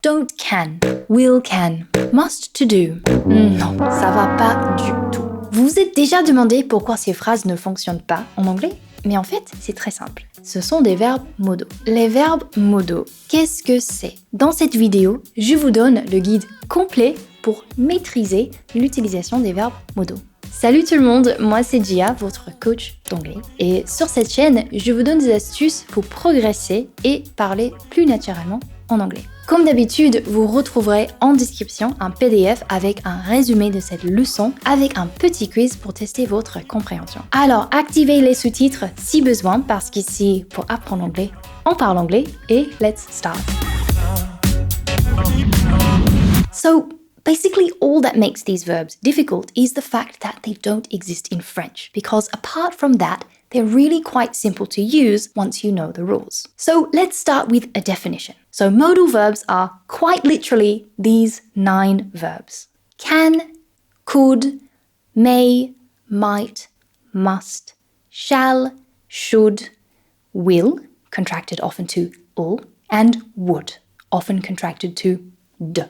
Don't can, will can, must to do. Non, ça va pas du tout. Vous vous êtes déjà demandé pourquoi ces phrases ne fonctionnent pas en anglais? Mais en fait, c'est très simple. Ce sont des verbes modaux. Les verbes modaux, qu'est-ce que c'est? Dans cette vidéo, je vous donne le guide complet pour maîtriser l'utilisation des verbes modaux. Salut tout le monde, moi c'est Gia, votre coach d'anglais. Et sur cette chaîne, je vous donne des astuces pour progresser et parler plus naturellement en anglais. Comme d'habitude, vous retrouverez en description un PDF avec un résumé de cette leçon avec un petit quiz pour tester votre compréhension. Alors, activez les sous-titres si besoin parce qu'ici, pour apprendre l'anglais, on parle anglais et let's start. So, basically all that makes these verbs difficult is the fact that they don't exist in French, because apart from that, they're really quite simple to use once you know the rules. So let's start with a definition. So modal verbs are quite literally these 9 verbs. Can, could, may, might, must, shall, should, will, contracted often to ul, and would, often contracted to d.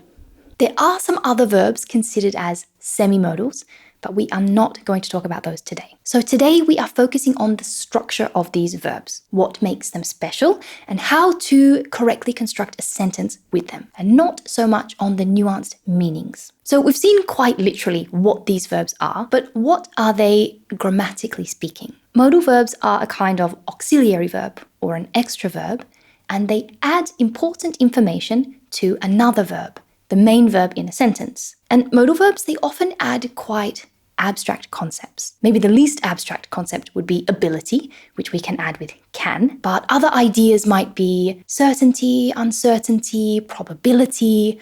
There are some other verbs considered as semi-modals, but we are not going to talk about those today. So today we are focusing on the structure of these verbs, what makes them special, and how to correctly construct a sentence with them, and not so much on the nuanced meanings. So we've seen quite literally what these verbs are, but what are they grammatically speaking? Modal verbs are a kind of auxiliary verb or an extra verb, and they add important information to another verb, the main verb in a sentence. And modal verbs, they often add quite abstract concepts. Maybe the least abstract concept would be ability, which we can add with can, but other ideas might be certainty, uncertainty, probability,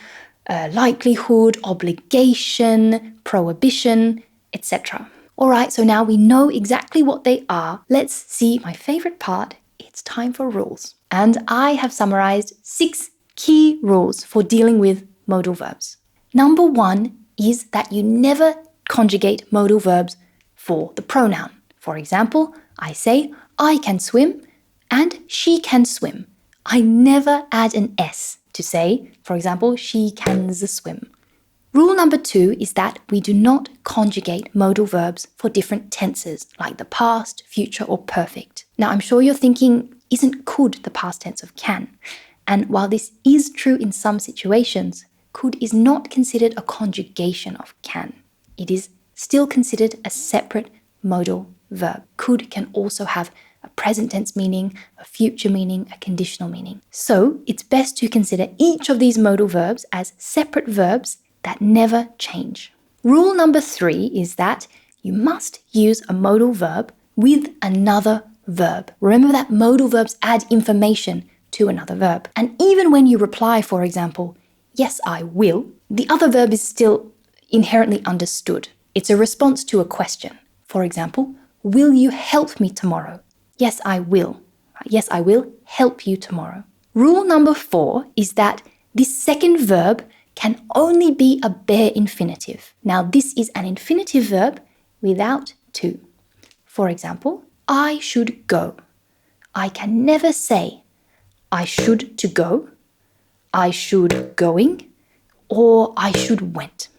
likelihood, obligation, prohibition, etc. All right, so now we know exactly what they are. Let's see my favorite part. It's time for rules. And I have summarized 6 key rules for dealing with modal verbs. Number 1 is that you never conjugate modal verbs for the pronoun. For example, I say, I can swim and she can swim. I never add an S to say, for example, she can swim. Rule number 2 is that we do not conjugate modal verbs for different tenses, like the past, future, or perfect. Now, I'm sure you're thinking, isn't could the past tense of can? And while this is true in some situations, could is not considered a conjugation of can. It is still considered a separate modal verb. Could can also have a present tense meaning, a future meaning, a conditional meaning. So it's best to consider each of these modal verbs as separate verbs that never change. Rule number 3 is that you must use a modal verb with another verb. Remember that modal verbs add information to another verb. And even when you reply, for example, yes, I will, the other verb is still inherently understood. It's a response to a question. For example, will you help me tomorrow? Yes, I will. Yes, I will help you tomorrow. Rule number 4 is that this second verb can only be a bare infinitive. Now, this is an infinitive verb without to. For example, I should go. I can never say I should to go, I should going, or I should went.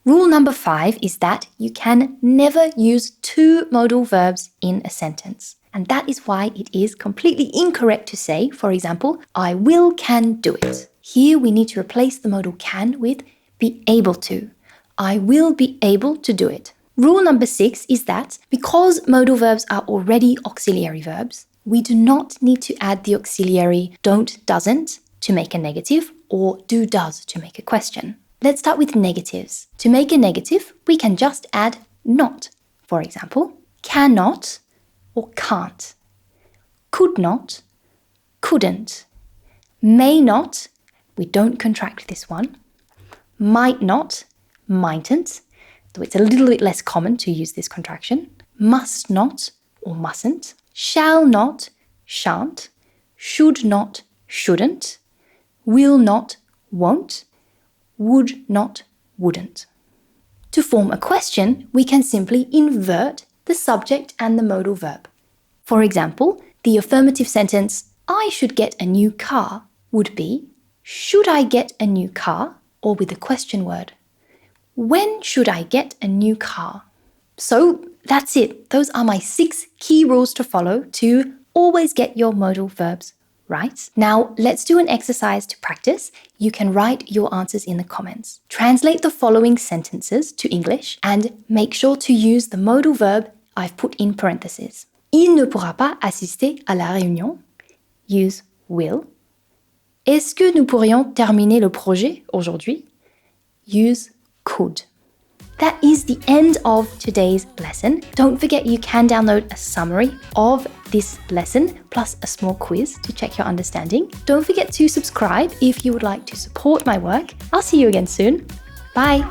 Rule number 5 is that you can never use 2 modal verbs in a sentence. And that is why it is completely incorrect to say, for example, I will can do it. Here we need to replace the modal can with be able to. I will be able to do it. Rule number 6 is that because modal verbs are already auxiliary verbs, we do not need to add the auxiliary don't, doesn't to make a negative or do, does to make a question. Let's start with negatives. To make a negative, we can just add not. For example, cannot or can't, could not, couldn't, may not, we don't contract this one, might not, mightn't, though it's a little bit less common to use this contraction, must not or mustn't, shall not, shan't, should not, shouldn't, will not, won't, would not, wouldn't. To form a question, we can simply invert the subject and the modal verb. For example, the affirmative sentence, I should get a new car, would be, should I get a new car? Or with the question word, when should I get a new car? So that's it. Those are my 6 key rules to follow to always get your modal verbs right. Now let's do an exercise to practice. You can write your answers in the comments. Translate the following sentences to English and make sure to use the modal verb I've put in parentheses. Il ne pourra pas assister à la réunion. Use will. Est-ce que nous pourrions terminer le projet aujourd'hui? Use could. That is the end of today's lesson. Don't forget you can download a summary of this lesson plus a small quiz to check your understanding. Don't forget to subscribe if you would like to support my work. I'll see you again soon. Bye.